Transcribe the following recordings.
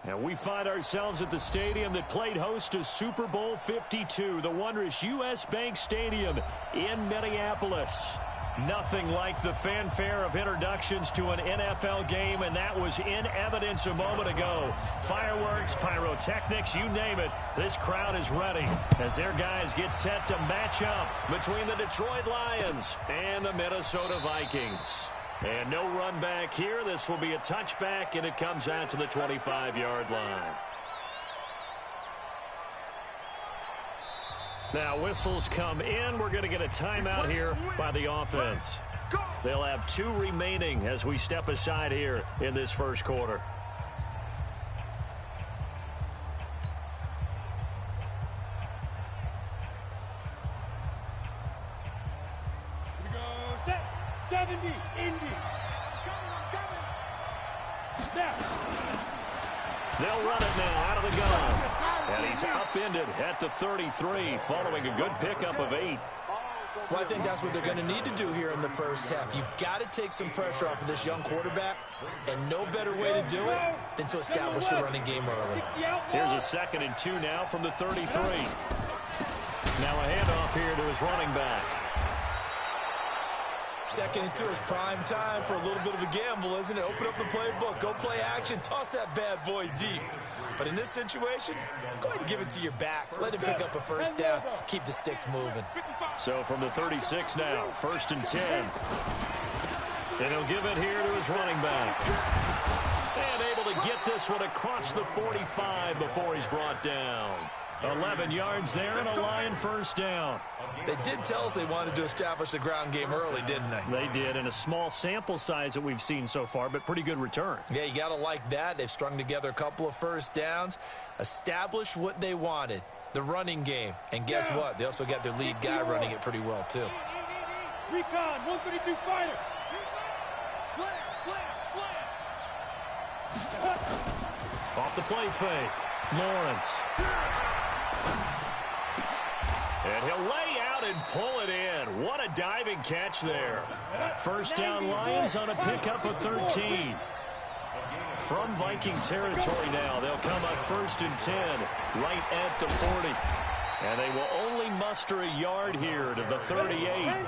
And we find ourselves at the stadium that played host to Super Bowl 52, the wondrous U.S. Bank Stadium in Minneapolis. Nothing like the fanfare of introductions to an NFL game, and that was in evidence a moment ago. Fireworks, pyrotechnics, you name it. This crowd is ready as their guys get set to match up between the Detroit Lions and the Minnesota Vikings. And no run back here. This will be a touchback, and it comes out to the 25-yard line. Now, whistles come in. We're going to get a timeout here by the offense. They'll have 2 remaining as we step aside here in this first quarter. Here we go. Set. 70. Indy. They'll run it now out of the gun. And he's upended at the 33 following a good pickup of 8. Well, I think that's what they're going to need to do here in the first half. You've got to take some pressure off of this young quarterback, and no better way to do it than to establish the running game early. Here's a 2nd and 2 now from the 33. Now a handoff here to his running back. 2nd and 2 is prime time for a little bit of a gamble, isn't it? Open up the playbook, go play action, toss that bad boy deep. But in this situation, go ahead and give it to your back. Let him pick up a first down. Keep the sticks moving. So from the 36 now, 1st and 10. And he'll give it here to his running back. And able to get this one across the 45 before he's brought down. 11 yards there and a Lion first down. They did tell us they wanted to establish the ground game early, didn't they? They did, in a small sample size that we've seen so far, but pretty good return. Yeah, you got to like that. They've strung together a couple of first downs, established what they wanted, the running game. And guess what? They also got their lead guy running it pretty well, too. Recon, 132 fighter. Slam. Off the play fake, Lawrence. And he'll lay out and pull it in. What a diving catch there. First down Lions on a pickup of 13. From Viking territory now, they'll come up 1st and 10, right at the 40. And they will only muster a yard here to the 38.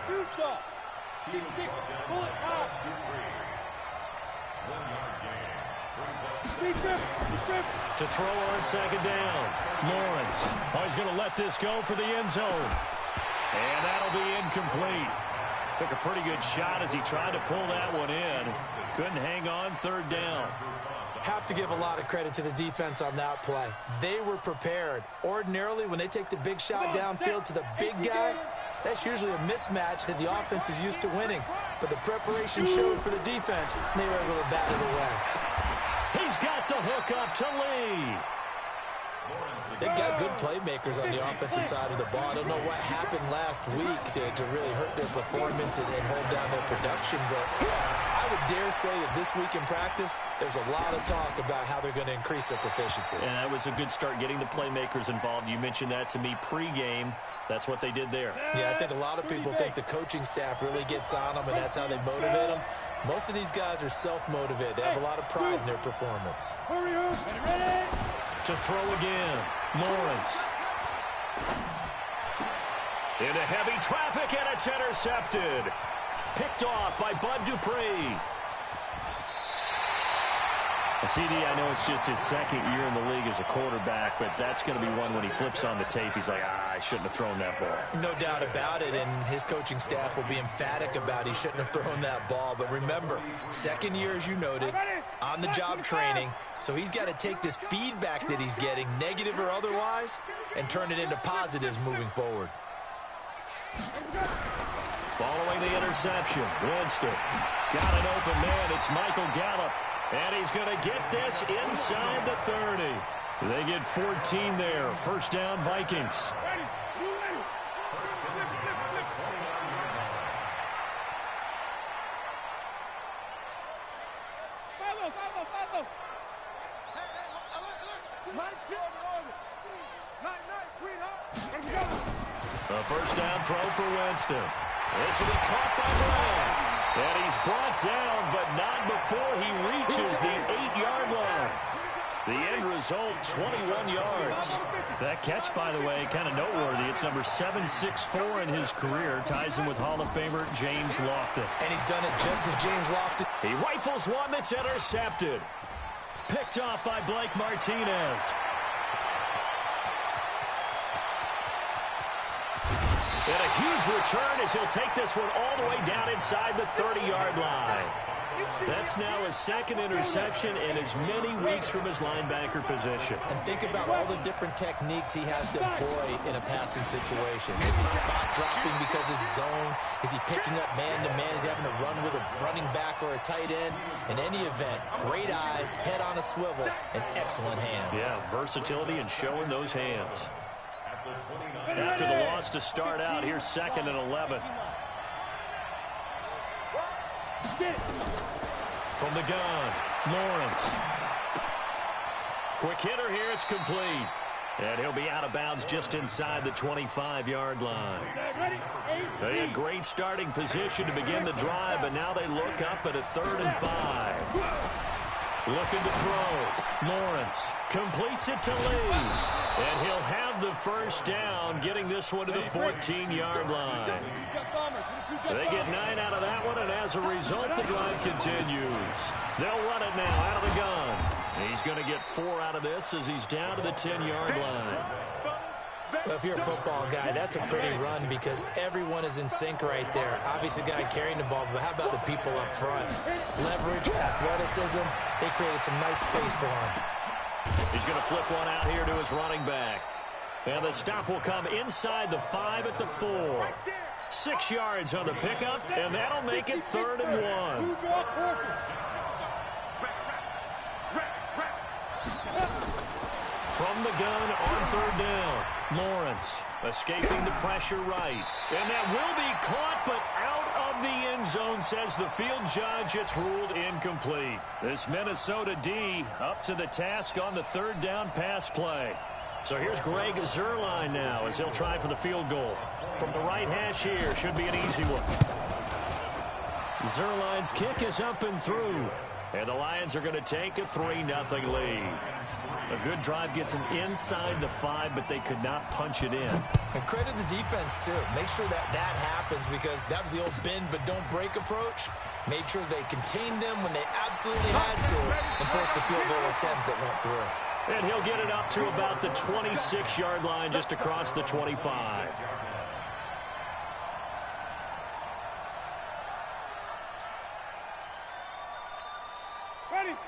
To throw on 2nd down. Lawrence. Oh, he's going to let this go for the end zone. And that'll be incomplete. Took a pretty good shot as he tried to pull that one in. Couldn't hang on 3rd down. Have to give a lot of credit to the defense on that play. They were prepared. Ordinarily, when they take the big shot downfield to the big guy, that's usually a mismatch that the offense is used to winning. But the preparation showed for the defense, and they were able to bat it away. He's got the hook up to Lee. They've got good playmakers on the offensive side of the ball. I don't know what happened last week to really hurt their performance and hold down their production, but I would dare say that this week in practice, there's a lot of talk about how they're going to increase their proficiency. And that was a good start, getting the playmakers involved. You mentioned that to me pregame. That's what they did there. Yeah, I think a lot of people think the coaching staff really gets on them, and that's how they motivate them. Most of these guys are self-motivated. They have a lot of pride in their performance. Hurry up. Ready? To throw again, Lawrence. Into heavy traffic, and it's intercepted. Picked off by Bud Dupree. CD, I know it's just his 2nd year in the league as a quarterback, but that's going to be one when he flips on the tape. He's like, I shouldn't have thrown that ball. No doubt about it, and his coaching staff will be emphatic about he shouldn't have thrown that ball. But remember, 2nd year, as you noted, on-the-job training, so he's got to take this feedback that he's getting, negative or otherwise, and turn it into positives moving forward. Following the interception, Winston got an open man. It's Michael Gallup. And he's going to get this inside the 30. They get 14 there. First down, Vikings. A first down throw for Winston. This will be caught by Brown. And he's brought down, but not before he reaches the 8-yard line. The end result, 21 yards. That catch, by the way, kind of noteworthy. It's number 764 in his career. Ties him with Hall of Famer James Lofton. And he's done it just as James Lofton. He rifles one that's intercepted. Picked off by Blake Martinez. And a huge return as he'll take this one all the way down inside the 30-yard line. That's now his second interception in as many weeks from his linebacker position. And think about all the different techniques he has to employ in a passing situation. Is he spot dropping because it's zone? Is he picking up man-to-man? Is he having to run with a running back or a tight end? In any event, great eyes, head on a swivel, and excellent hands. Yeah, versatility and showing those hands. After the loss to start out, here's 2nd and 11. From the gun, Lawrence. Quick hitter here, it's complete. And he'll be out of bounds just inside the 25-yard line. They had great starting position to begin the drive, but now they look up at a 3rd and 5. Looking to throw. Lawrence completes it to Lee. And he'll have the first down, getting this one to the 14-yard line. They get 9 out of that one, and as a result, the drive continues. They'll run it now out of the gun. He's going to get 4 out of this as he's down to the 10-yard line. Well, if you're a football guy, that's a pretty run because everyone is in sync right there. Obviously, the guy carrying the ball, but how about the people up front? Leverage, athleticism, they created some nice space for him. He's going to flip one out here to his running back. And the stop will come inside the 5 at the 4. 6 yards on the pickup, and that'll make it 3rd and 1. From the gun on 3rd down. Lawrence escaping the pressure right. And that will be caught, but out of the end zone, says the field judge. It's ruled incomplete. This Minnesota D up to the task on the 3rd down pass play. So here's Greg Zuerlein now as he'll try for the field goal. From the right hash here, should be an easy one. Zuerlein's kick is up and through. And the Lions are going to take a 3-0 lead. A good drive gets them inside the 5, but they could not punch it in. And credit the defense, too. Make sure that happens because that was the old bend but don't break approach. Made sure they contained them when they absolutely had to and forced the field goal attempt that went through. And he'll get it up to about the 26-yard line just across the 25.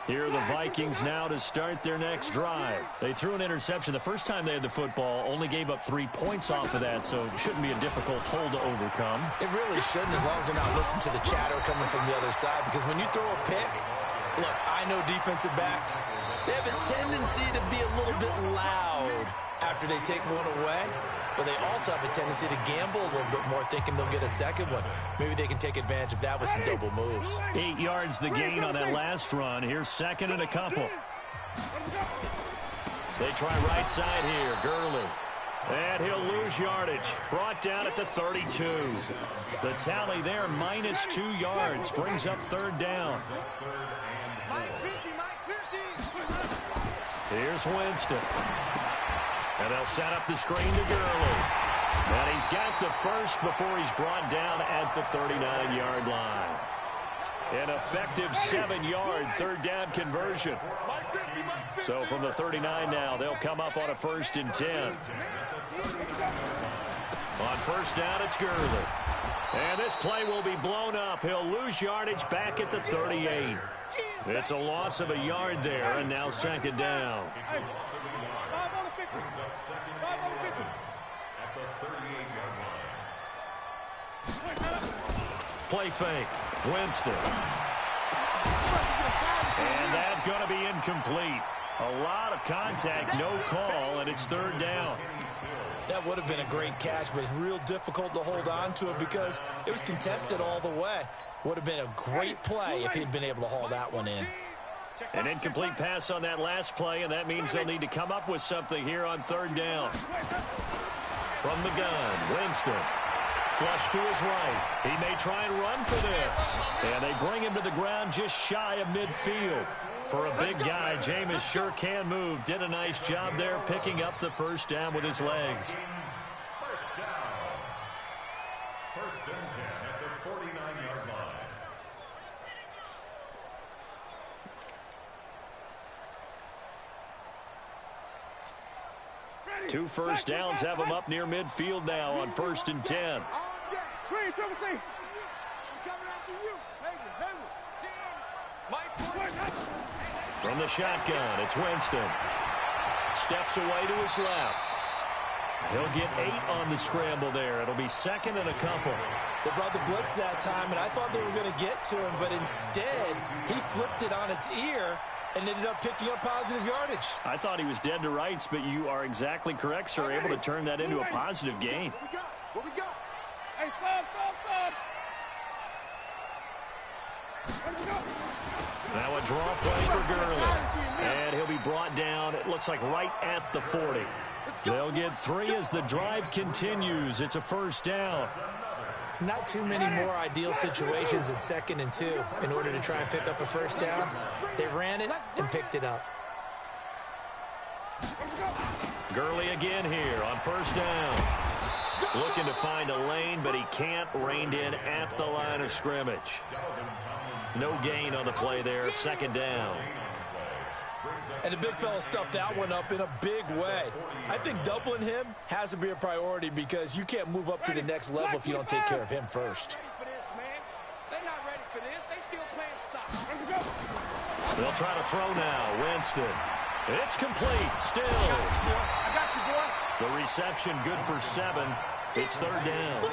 Here are the Vikings now to start their next drive. They threw an interception the first time they had the football, only gave up 3 points off of that, so it shouldn't be a difficult hole to overcome. It really shouldn't, as long as they're not listening to the chatter coming from the other side, because when you throw a pick, look, I know defensive backs, they have a tendency to be a little bit loud after they take one away, but they also have a tendency to gamble a little bit more, thinking they'll get a second one. Maybe they can take advantage of that with some double moves. 8 yards the gain on that last run. Here's 2nd and a couple. They try right side here. Gurley. And he'll lose yardage. Brought down at the 32. The tally there, -2 yards. Brings up 3rd down. Here's Winston. And they'll set up the screen to Gurley. And he's got the first before he's brought down at the 39-yard line. An effective 7-yard 3rd down conversion. So from the 39 now, they'll come up on a 1st and 10. On 1st down, it's Gurley. And this play will be blown up. He'll lose yardage back at the 38. It's a loss of a yard there, and now 2nd down. Play fake. Winston. And that's going to be incomplete. A lot of contact, no call, and it's 3rd down. That would have been a great catch, but it's real difficult to hold on to it because it was contested all the way. Would have been a great play if he'd been able to haul that one in. An incomplete pass on that last play, and that means they'll need to come up with something here on 3rd down. From the gun, Winston Flush to his right. He may try and run for this. And they bring him to the ground just shy of midfield. For a big guy, Jameis sure can move. Did a nice job there picking up the first down with his legs. First down. First and 10 at the 49-yard line. 2 first downs have him up near midfield now on 1st and 10. From the shotgun, it's Winston. Steps away to his left. He'll get 8 on the scramble there. It'll be 2nd and a couple. They brought the blitz that time, and I thought they were going to get to him, but instead, he flipped it on its ear and ended up picking up positive yardage. I thought he was dead to rights, but you are exactly correct, sir. Able to turn that into a positive gain. What we got? Hey, Bob. Now a draw play for Gurley. And he'll be brought down, it looks like right at the 40. They'll get 3 as the drive continues. It's a first down. Not too many more ideal situations at 2nd and 2 in order to try and pick up a first down. They ran it and picked it up. Gurley again here on first down. Looking to find a lane, but he can't. Reined in at the line of scrimmage. No gain on the play there. 2nd down. And the big fella stuffed that one up in a big way. I think doubling him has to be a priority because you can't move up to the next level if you don't take care of him first. They're not ready for this. They still playing soccer. They'll try to throw now. Winston. It's complete. Stills. I got you, boy. The reception good for 7. It's 3rd down.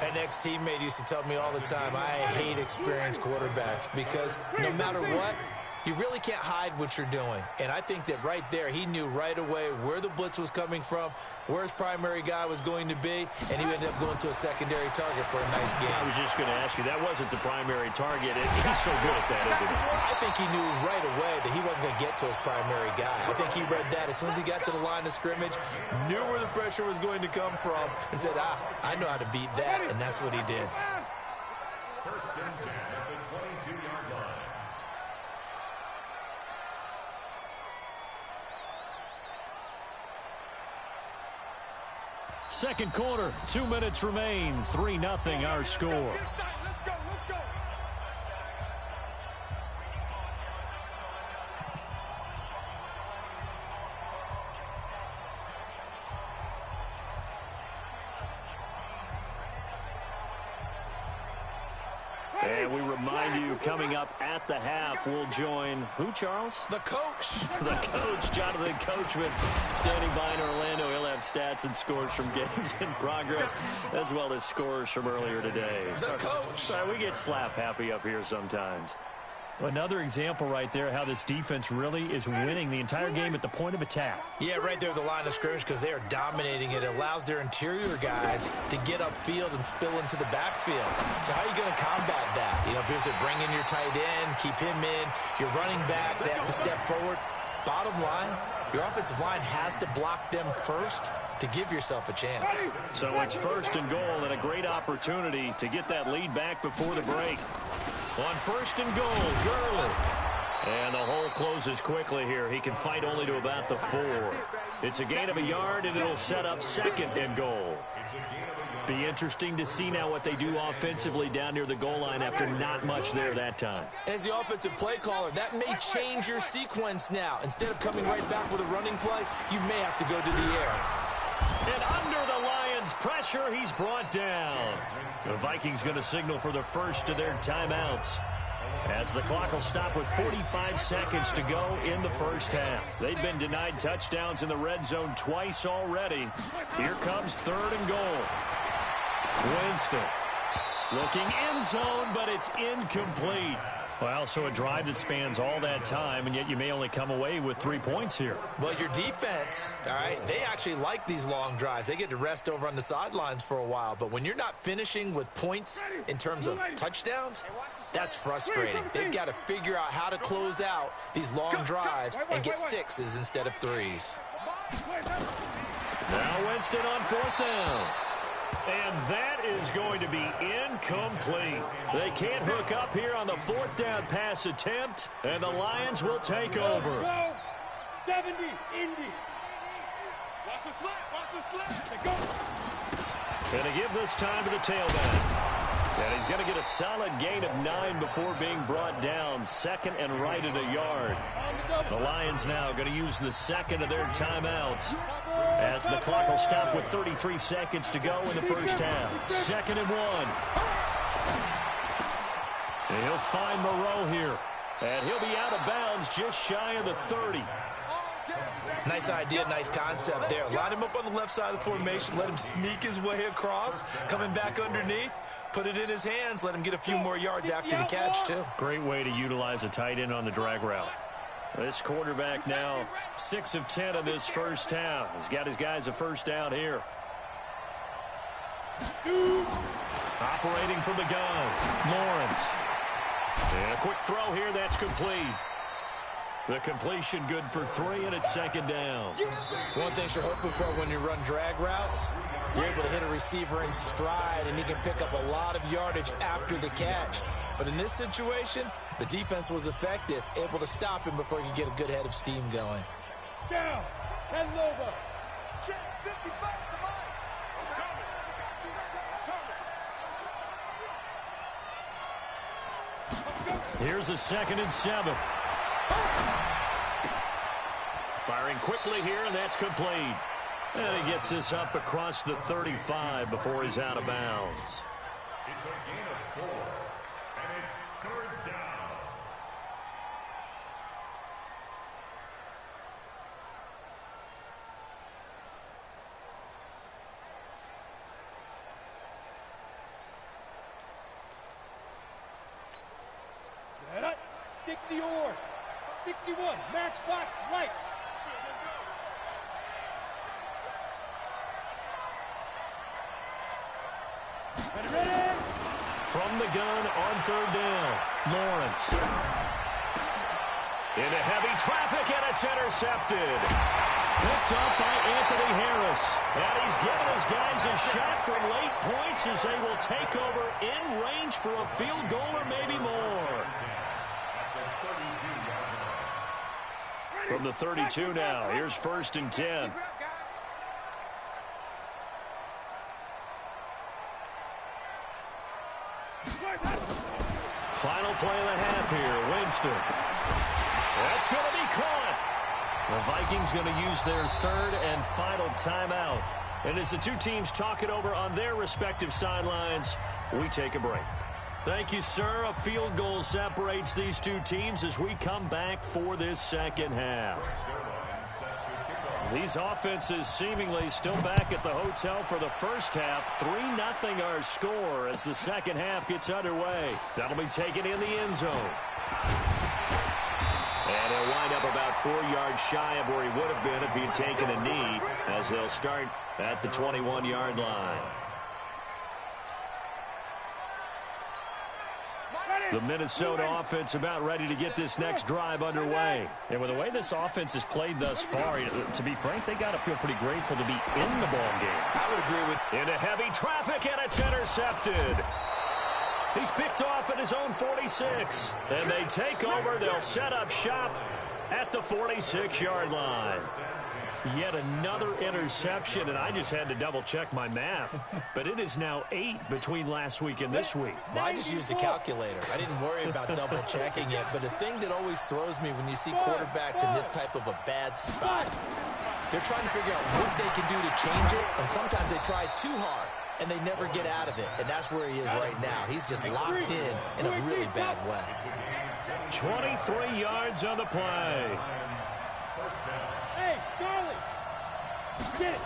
An ex-teammate used to tell me all the time, I hate experienced quarterbacks because no matter what, you really can't hide what you're doing. And I think that right there, he knew right away where the blitz was coming from, where his primary guy was going to be, and he ended up going to a secondary target for a nice game. I was just going to ask you, that wasn't the primary target. He's so good at that, isn't he? I think he knew right away that he wasn't going to get to his primary guy. I think he read that as soon as he got to the line of scrimmage, knew where the pressure was going to come from, and said, I know how to beat that, and that's what he did. First and 10 at the 22-yard line. Second quarter, 2 minutes remain. 3-0 our score. Let's go. And we remind you, coming up at the half, we'll join who, Charles? The coach. The coach, Jonathan Coachman, standing by in Orlando. He'll have stats and scores from games in progress, as well as scores from earlier today. The coach. Sorry, we get slap happy up here sometimes. Another example right there how this defense really is winning the entire game at the point of attack. Yeah, right there at the line of scrimmage because they are dominating it. It allows their interior guys to get upfield and spill into the backfield. So how are you going to combat that? You know, if you bring in your tight end, keep him in, your running backs, they have to step forward. Bottom line, your offensive line has to block them first to give yourself a chance. So it's 1st and goal and a great opportunity to get that lead back before the break. On 1st and goal, Gurley. And the hole closes quickly here. He can fight only to about the 4. It's a gain of a yard, and it'll set up 2nd and goal. Be interesting to see now what they do offensively down near the goal line after not much there that time. As the offensive play caller, that may change your sequence now. Instead of coming right back with a running play, you may have to go to the air. And under the Lions' pressure, he's brought down. The Vikings going to signal for the first of their timeouts, as the clock will stop with 45 seconds to go in the first half. They've been denied touchdowns in the red zone twice already. Here comes 3rd and goal. Winston looking end zone, but it's incomplete. Well, so a drive that spans all that time, and yet you may only come away with 3 points here. Well, your defense, all right, they actually like these long drives. They get to rest over on the sidelines for a while. But when you're not finishing with points in terms of touchdowns, that's frustrating. They've got to figure out how to close out these long drives and get 6s instead of 3s. Now Winston on 4th down. And that is going to be incomplete. They can't hook up here on the 4th down pass attempt, and the Lions will take over. Go. 70, Indy. Watch the slant. Go. And to give this time to the tailback. And he's going to get a solid gain of 9 before being brought down. 2nd and right at a yard. The Lions now going to use the 2nd of their timeouts, as the clock will stop with 33 seconds to go in the first half. 2nd and 1. And he'll find Moreau here. And he'll be out of bounds just shy of the 30. Nice idea, nice concept there. Line him up on the left side of the formation. Let him sneak his way across. Coming back underneath. Put it in his hands. Let him get a few more yards after the catch, too. Great way to utilize a tight end on the drag route. This quarterback now 6 of 10 in this first half. He's got his guys a first down here. Operating from the gun, Lawrence. And a quick throw here, that's complete. The completion good for 3, and it's 2nd down. One thing you're hoping for when you run drag routes, you're able to hit a receiver in stride, and he can pick up a lot of yardage after the catch. But in this situation, the defense was effective, able to stop him before he could get a good head of steam going. Down. 10 over. Check 55 to Here's a 2nd and 7. Firing quickly here, and that's complete. And he gets this up across the 35 before he's out of bounds. It's a gain of 4, and it's 3rd down. Set up. 60 or 61. Matchbox right. Ready. From the gun on 3rd down, Lawrence. Into heavy traffic, and it's intercepted. Picked up by Anthony Harris. And he's given his guys a shot for late points as they will take over in range for a field goal or maybe more. From the 32 now, here's 1st and 10. Final play of the half here, Winston. That's going to be caught. The Vikings going to use their 3rd and final timeout. And as the two teams talk it over on their respective sidelines, we take a break. Thank you, sir. A field goal separates these two teams as we come back for this 2nd half. These offenses seemingly still back at the hotel for the first half. 3-0 our score as the 2nd half gets underway. That'll be taken in the end zone. And he'll wind up about 4 yards shy of where he would have been if he had taken a knee, as they'll start at the 21-yard line. The Minnesota offense about ready to get this next drive underway. And with the way this offense has played thus far, to be frank, they got to feel pretty grateful to be in the ball game. I would agree with... Into heavy traffic, and it's intercepted. He's picked off at his own 46. And they take over. They'll set up shop at the 46-yard line. Yet another interception, and I just had to double-check my math. But it is now 8 between last week and this week. Well, I just used a calculator. I didn't worry about double-checking it. But the thing that always throws me when you see quarterbacks in this type of a bad spot, they're trying to figure out what they can do to change it, and sometimes they try too hard, and they never get out of it. And that's where he is right now. He's just locked in a really bad way. 23 yards on the play. Hey, Charlie. Get it.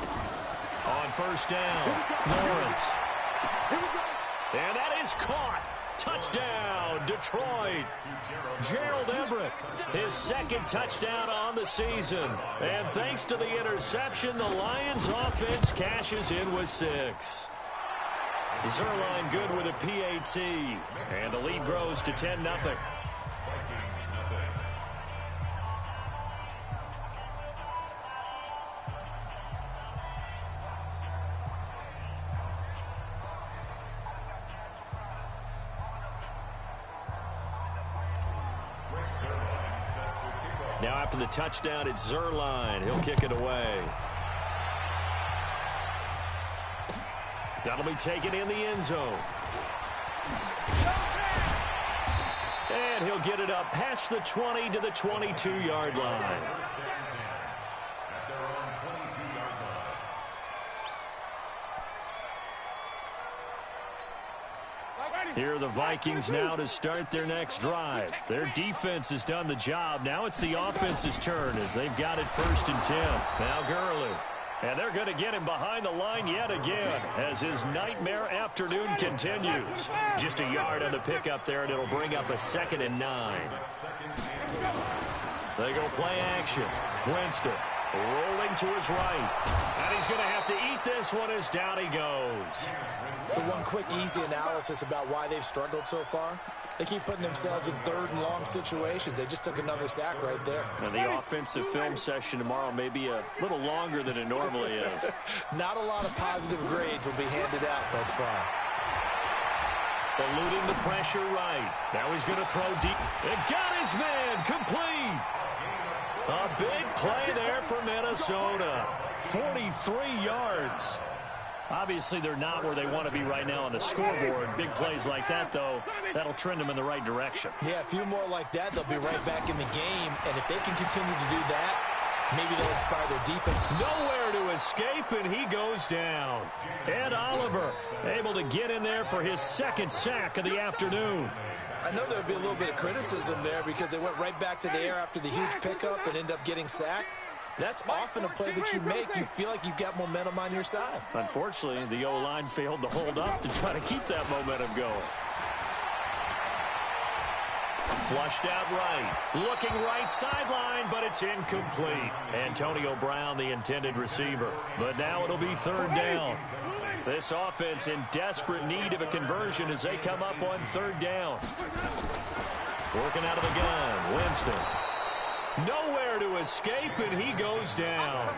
On 1st down, Lawrence. And that is caught. Touchdown, Detroit. Gerald Everett, his 2nd touchdown on the season. And thanks to the interception, the Lions offense cashes in with 6. Zerline good with a PAT. And the lead grows to 10-0. Now after the touchdown, it's Zerline. He'll kick it away. That'll be taken in the end zone. And he'll get it up past the 20 to the 22-yard line. Here are the Vikings now to start their next drive. Their defense has done the job. Now it's the offense's turn as they've got it 1st and 10. Now Gurley. And they're going to get him behind the line yet again as his nightmare afternoon continues. Just a yard on the pickup there, and it'll bring up a 2nd and 9. They go play action. Winston rolling to his right. And he's going to have to eat this one as down he goes. So one quick, easy analysis about why they've struggled so far. They keep putting themselves in 3rd and long situations. They just took another sack right there. And the offensive film session tomorrow may be a little longer than it normally is. Not a lot of positive grades will be handed out thus far. Eluding the pressure right. Now he's going to throw deep. And got his man complete. A big play there for Minnesota. 43 yards. Obviously, they're not where they want to be right now on the scoreboard. Big plays like that, though, that'll trend them in the right direction. Yeah, a few more like that, they'll be right back in the game. And if they can continue to do that, maybe they'll inspire their defense. Nowhere to escape, and he goes down. Ed Oliver able to get in there for his 2nd sack of the afternoon. I know there would be a little bit of criticism there because they went right back to the air after the huge pickup and end up getting sacked. That's often a play that you make. You feel like you've got momentum on your side. Unfortunately, the O-line failed to hold up to try to keep that momentum going. Flushed out right. Looking right sideline, but it's incomplete. Antonio Brown, the intended receiver. But now it'll be 3rd down. This offense in desperate need of a conversion as they come up on 3rd down. Working out of the gun, Winston. Nowhere to escape, and he goes down.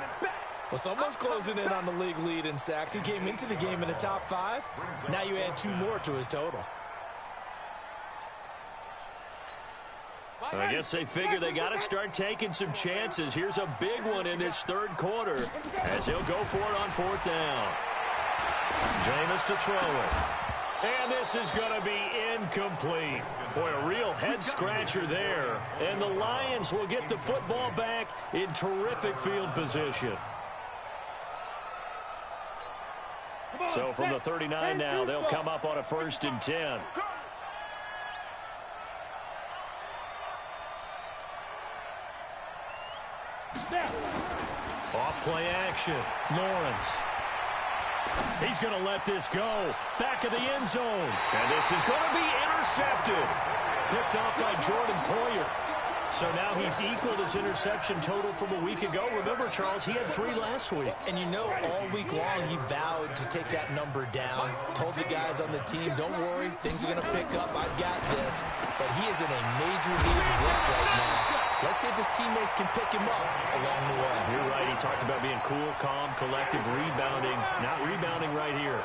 Well, someone's closing in on the league lead in sacks. He came into the game in the top 5. Now you add 2 more to his total. I guess they figure they got to start taking some chances. Here's a big one in this 3rd quarter as he'll go for it on 4th down. Jameis to throw it. And this is going to be incomplete. Boy, a real head-scratcher there. And the Lions will get the football back in terrific field position. So from the 39 now, they'll come up on a 1st and 10. Off play action. Lawrence. He's going to let this go. Back of the end zone. And this is going to be intercepted. Picked off by Jordan Poyer. So now he's equaled his interception total from a week ago. Remember, Charles, he had 3 last week. And you know, all week long he vowed to take that number down. Told the guys on the team, don't worry, things are going to pick up. I've got this. But he is in a major league rut right now. Let's see if his teammates can pick him up along the way. You're right. He talked about being cool, calm, collective, rebounding. Not rebounding right here.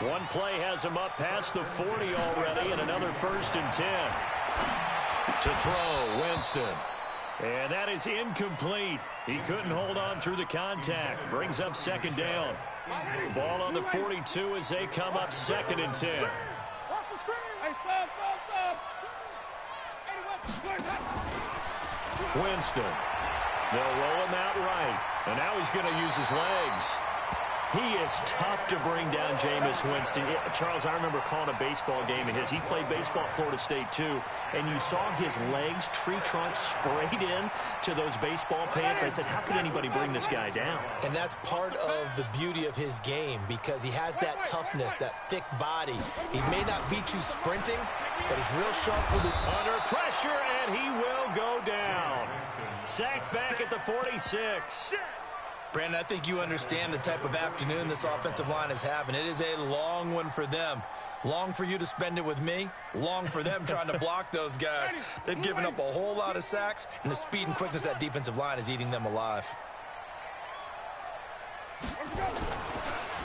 One play has him up past the 40 already, and another 1st and 10. To throw, Winston. And that is incomplete. He couldn't hold on through the contact. Brings up 2nd down. Ball on the 42 as they come up 2nd and 10. Winston. They'll roll him out right. And now he's going to use his legs. He is tough to bring down, Jameis Winston. Charles, I remember calling a baseball game of his. He played baseball at Florida State, too. And you saw his legs, tree trunks sprayed in to those baseball pants. I said, how could anybody bring this guy down? And that's part of the beauty of his game because he has that toughness, that thick body. He may not beat you sprinting, but he's real sharp with it. Under pressure, and he will go down. Sacked back at the 46. Brandon, I think you understand the type of afternoon this offensive line is having. It is a long one for them. Long for you to spend it with me. Long for them trying to block those guys. They've given up a whole lot of sacks, and the speed and quickness of that defensive line is eating them alive.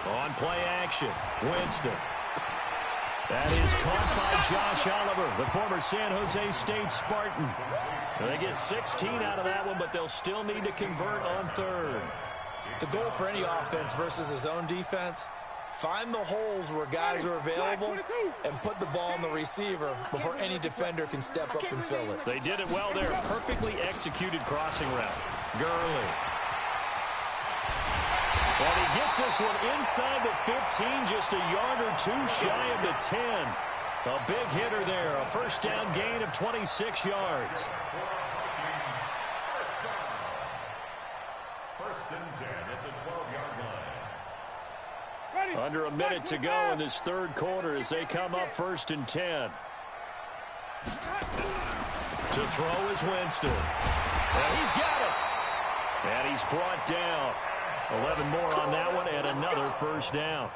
On play action, Winston. That is caught by Josh Oliver, the former San Jose State Spartan. They get 16 out of that one, but they'll still need to convert on third. The goal for any offense versus his own defense, find the holes where guys are available and put the ball on the receiver before any defender can step up and fill it. They did it well there. Perfectly executed crossing route. Gurley. And he gets this one inside the 15, just a yard or two shy of the 10. A big hitter there, a first down gain of 26 yards. First and 10 at the 12-yard line. Under a minute to go in this third quarter as they come up first and 10. To throw is Winston. And he's got it. And he's brought down. 11 more on that one and another first down.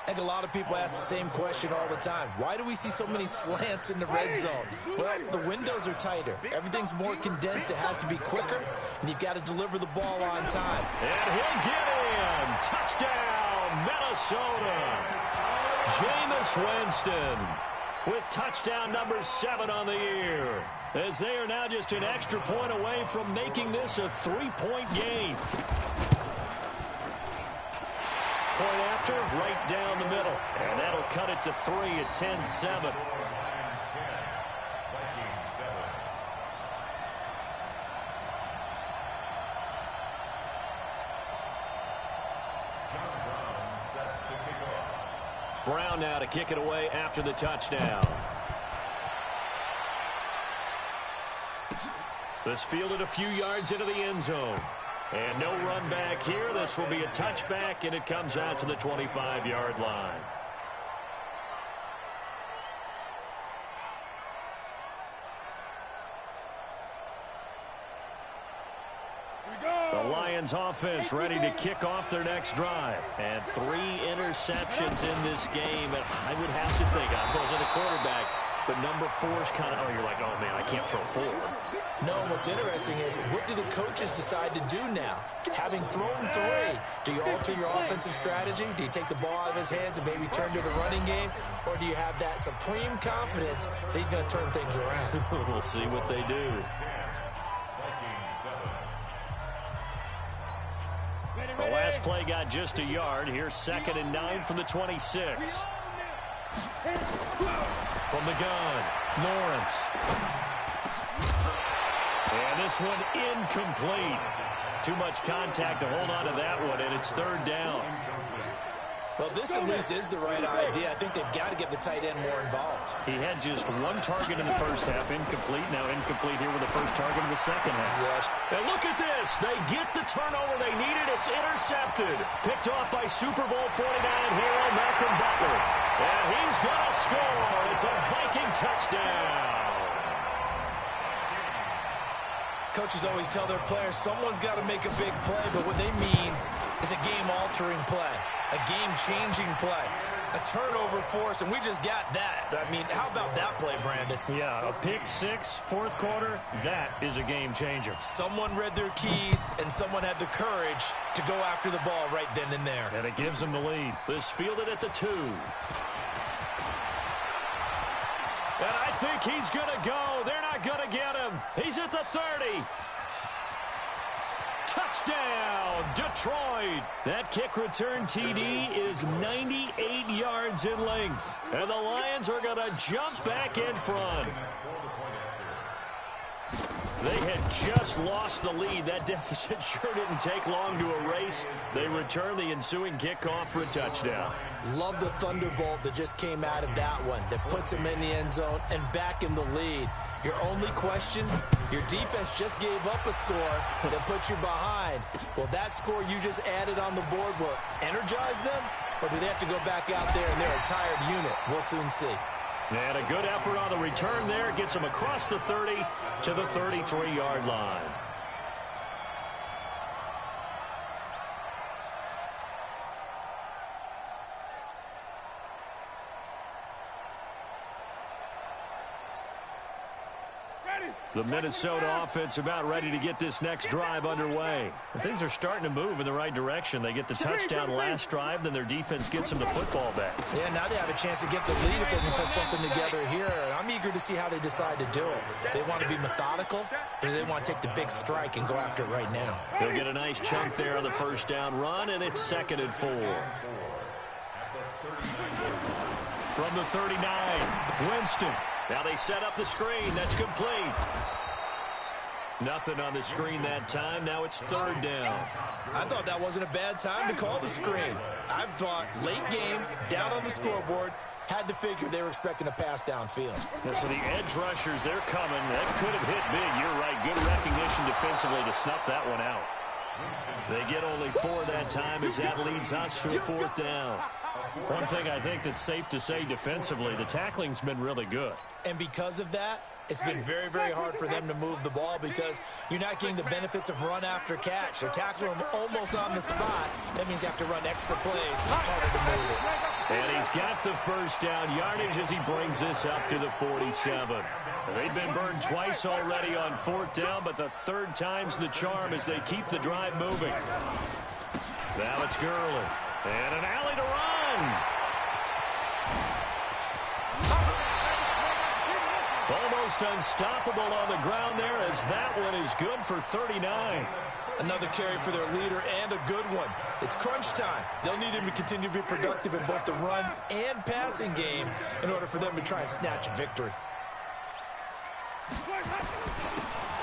I think a lot of people ask the same question all the time. Why do we see so many slants in the red zone? Well, the windows are tighter. Everything's more condensed. It has to be quicker, and you've got to deliver the ball on time. And he'll get in. Touchdown, Minnesota. Jameis Winston with touchdown number 7 on the year, as they are now just an extra point away from making this a 3-point game. Point after, right down the middle. And that'll cut it to 3 at 10-7. Brown now to kick it away after the touchdown. This fielded a few yards into the end zone. And no run back here. This will be a touchback, and it comes out to the 25-yard line. The Lions offense ready to kick off their next drive. And 3 interceptions in this game. And I would have to think, I wasn't a quarterback, but number 4's kind of, oh, you're like, oh, man, I can't throw 4. No, what's interesting is, what do the coaches decide to do now? Having thrown 3, do you alter your offensive strategy? Do you take the ball out of his hands and maybe turn to the running game? Or do you have that supreme confidence that he's going to turn things around? We'll see what they do. The last play got just a yard. Here's 2nd and 9 from the 26. From the gun, Lawrence. And this one incomplete. Too much contact to hold on to that one, and it's 3rd down. Well, this at least is the right idea. I think they've got to get the tight end more involved. He had just 1 target in the first half, incomplete. Now incomplete here with the first target in the second half. Yes. And look at this. They get the turnover they needed. It's intercepted. Picked off by Super Bowl 49 hero Malcolm Butler. And he's going to score. It's a Viking touchdown. Coaches always tell their players someone's got to make a big play, but what they mean is a game-altering play, a game-changing play, a turnover force, and we just got that. I mean, how about that play, Brandon? Yeah, a pick 6, 4th quarter, that is a game-changer. Someone read their keys, and someone had the courage to go after the ball right then and there. And it gives them the lead. This fielded at the 2. And I think he's going to go. They're not going to get him. He's at the 30. Touchdown, Detroit. That kick return TD is 98 yards in length. And the Lions are going to jump back in front. They had just lost the lead. That deficit sure didn't take long to erase. They return the ensuing kickoff for a touchdown. Love the thunderbolt that just came out of that one, that puts them in the end zone and back in the lead. Your only question, your defense just gave up a score that puts you behind. Well, that score you just added on the board will energize them, or do they have to go back out there and they're a tired unit? We'll soon see. And a good effort on the return there. Gets them across the 30 to the 33-yard line. Ready. The Minnesota offense about ready to get this next drive underway. And things are starting to move in the right direction. They get the touchdown last drive, then their defense gets them the football back. Yeah, now they have a chance to get the lead if they can put something together here. I'm eager to see how they decide to do it. They want to be methodical, or they want to take the big strike and go after it right now. They'll get a nice chunk there on the first down run, and it's 2nd and 4. From the 39, Winston. Now they set up the screen. That's complete. Nothing on the screen that time. Now it's 3rd down. I thought that wasn't a bad time to call the screen. I thought late game, down on the scoreboard, had to figure they were expecting a pass downfield. Yeah, so the edge rushers, they're coming. That could have hit big. You're right. Good recognition defensively to snuff that one out. They get only 4 that time as that leads us to a 4th down. One thing I think that's safe to say defensively, the tackling's been really good. And because of that, it's been very, very hard for them to move the ball because you're not getting the benefits of run after catch. They're tackling them almost on the spot. That means you have to run extra plays, harder to move it. And he's got the first down yardage as he brings this up to the 47. They've been burned twice already on 4th down, but the 3rd time's the charm as they keep the drive moving. Now it's Gurley. And an alley to run. Almost unstoppable on the ground there as that one is good for 39. Another carry for their leader and a good one. It's crunch time. They'll need him to continue to be productive in both the run and passing game in order for them to try and snatch a victory.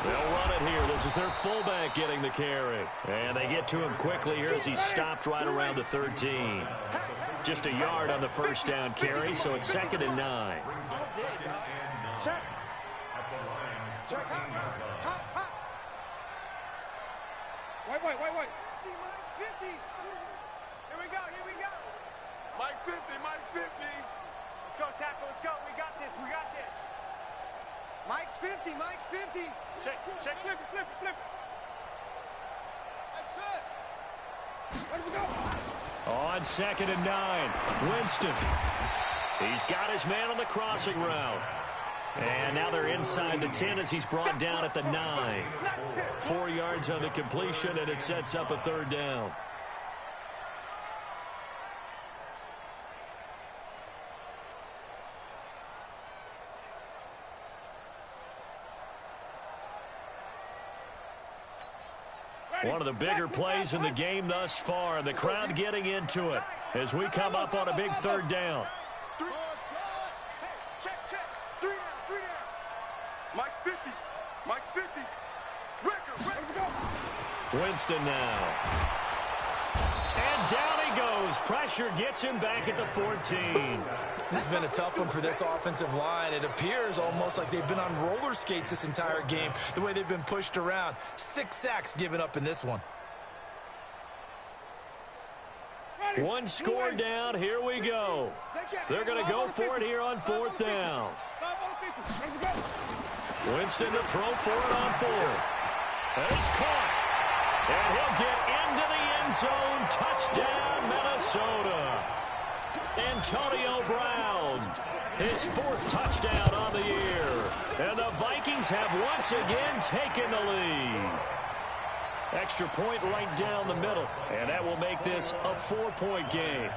They'll run it here. This is their fullback getting the carry. And they get to him quickly here as he's stopped right around the 13. Just a yard on the first down carry, so it's 2nd and 9. Check. Check. Wait. Mike's 50. Here we go. Mike's 50. Let's go, tackle. Let's go. We got this. Mike's 50. Check. Flip it. That's it. Where do we go? On 2nd and 9, Winston. He's got his man on the crossing route. And now they're inside the 10 as he's brought down at the 9. 4 yards on the completion, and it sets up a 3rd down. One of the bigger plays in the game thus far, and the crowd getting into it as we come up on a big 3rd down. Check. 3 down. Mike's 50. Record. Winston now. And down he goes. Pressure gets him back at the 14. This has been a tough one for this offensive line. It appears almost like they've been on roller skates this entire game, the way they've been pushed around. 6 sacks given up in this one. One score down. Here we go. They're going to go for it here on 4th down. Winston to throw for it on 4th. And it's caught. And he'll get into the end zone. Touchdown, Minnesota. Antonio Brown, his 4th touchdown on the year. And the Vikings have once again taken the lead. Extra point right down the middle. And that will make this a 4-point game.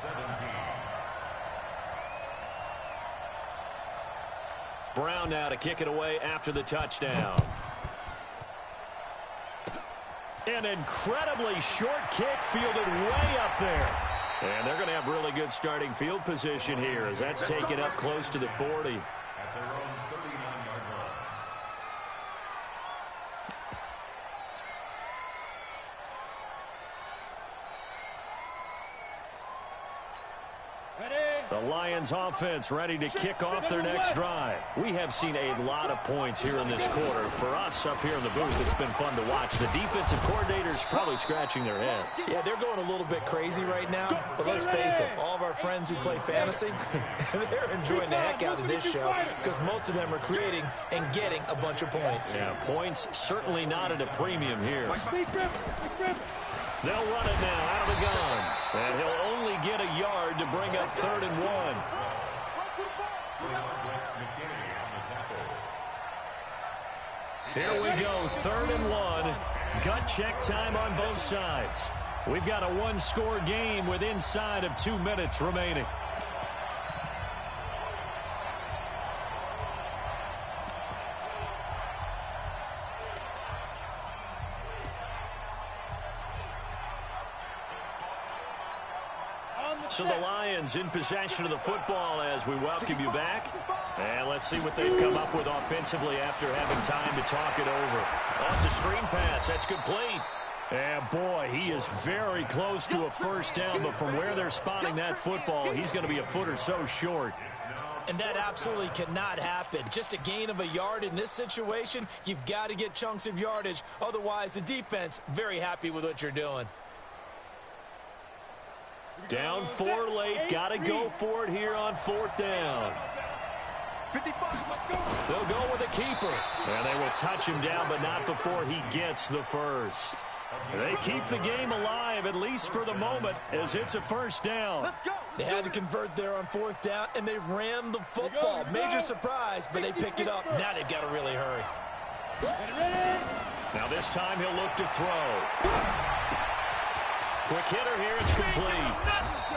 17. Brown now to kick it away after the touchdown. An incredibly short kick fielded way up there. And they're going to have really good starting field position here as that's taken up close to the 40. At their own 39-yard line. The Lions offense ready to kick off their next drive. We have seen a lot of points here in this quarter. For us up here in the booth, it's been fun to watch. The defensive coordinators probably scratching their heads. Yeah, they're going a little bit crazy right now, but let's face it, all of our friends who play fantasy, they're enjoying the heck out of this show because most of them are creating and getting a bunch of points. Yeah, points certainly not at a premium here. They'll run it now out of the gun. And he'll only get a yard to bring up 3rd and 1. Here we go, 3rd and 1. Gut check time on both sides. We've got a one-score game with inside of 2 minutes remaining. So the Lions in possession of the football as we welcome you back. And let's see what they've come up with offensively after having time to talk it over. Oh, it's a screen pass. That's complete. And boy, he is very close to a first down, but from where they're spotting that football, he's going to be a foot or so short. And that absolutely cannot happen. Just a gain of a yard in this situation, you've got to get chunks of yardage. Otherwise, the defense, very happy with what you're doing. Down 4 late. Got to go for it here on 4th down. They'll go with a keeper. And they will touch him down, but not before he gets the first. They keep the game alive, at least for the moment, as it's a first down. They had to convert there on 4th down, and they ran the football. Major surprise, but they pick it up. Now they've got to really hurry. Now this time he'll look to throw. Quick hitter here, it's complete.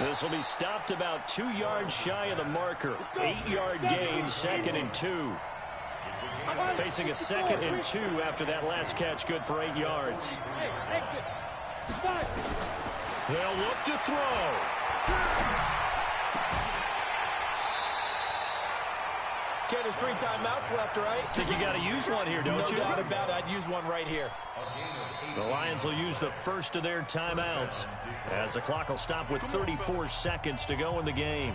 This will be stopped about 2 yards shy of the marker. 8-yard gain, 2nd and 2. Facing a 2nd and 2 after that last catch, good for 8 yards. They'll look to throw. Ken, there's 3 timeouts left, right? Think you got to use one here, don't you? No doubt about it. I'd use one right here. The Lions will use the first of their timeouts as the clock will stop with 34 seconds to go in the game.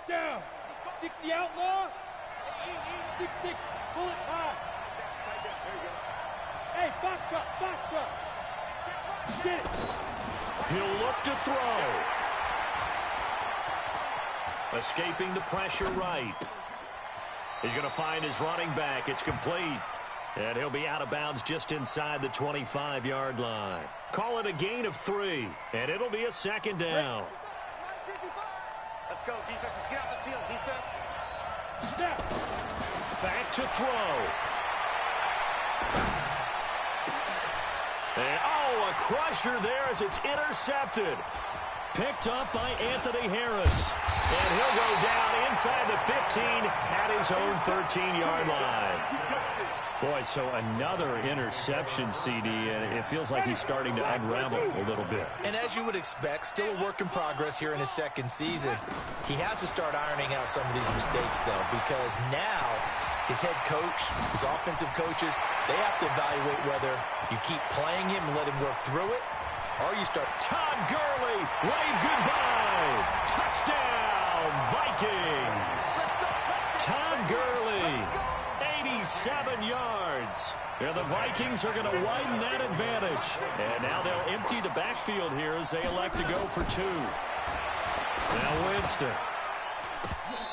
Down. 60 outlaw. 6-6. Pull it high. Hey, box truck, box truck. Get it. He'll look to throw. Escaping the pressure right. He's going to find his running back. It's complete. And he'll be out of bounds just inside the 25-yard line. Call it a gain of 3. And it'll be a 2nd down. Let's go, defense. Let's get out the field, defense. Back to throw. And, oh, a crusher there as it's intercepted. Picked up by Anthony Harris. And he'll go down inside the 15 at his own 13-yard line. Boy, so another interception, CD, and it feels like he's starting to unravel a little bit. And as you would expect, still a work in progress here in his 2nd season. He has to start ironing out some of these mistakes, though, because now his head coach, his offensive coaches, they have to evaluate whether you keep playing him and let him work through it, or you start. Todd Gurley, wave goodbye. Touchdown, Vikings. Todd Gurley. 87 yards. And the Vikings are going to widen that advantage. And now they'll empty the backfield here as they elect to go for 2. Now Winston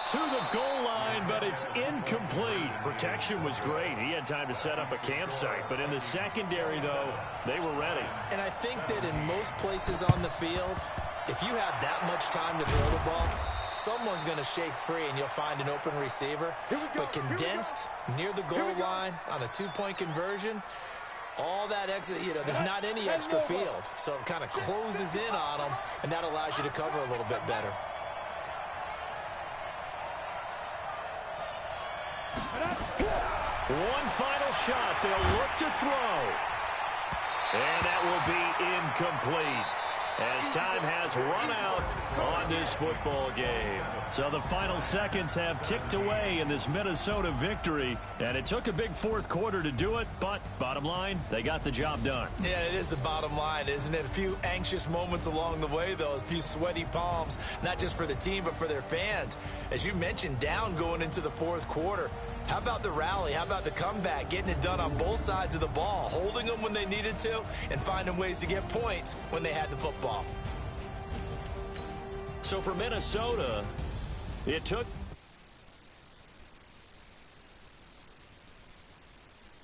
to the goal line, but it's incomplete. Protection was great. He had time to set up a campsite. But in the secondary, though, they were ready. And I think that in most places on the field, if you have that much time to throw the ball, someone's going to shake free and you'll find an open receiver. But condensed near the goal line on a 2-point conversion, all that exit, there's not any extra field. So it kind of closes in on them, and that allows you to cover a little bit better. One final shot. They'll look to throw. And that will be incomplete. as time has run out on this football game. So the final seconds have ticked away in this Minnesota victory, and it took a big fourth quarter to do it, but bottom line, they got the job done. Yeah, it is the bottom line, isn't it? A few anxious moments along the way, though, a few sweaty palms, not just for the team, but for their fans. As you mentioned, down going into the fourth quarter. How about the rally? How about the comeback? Getting it done on both sides of the ball, holding them when they needed to, and finding ways to get points when they had the football. So for Minnesota, it took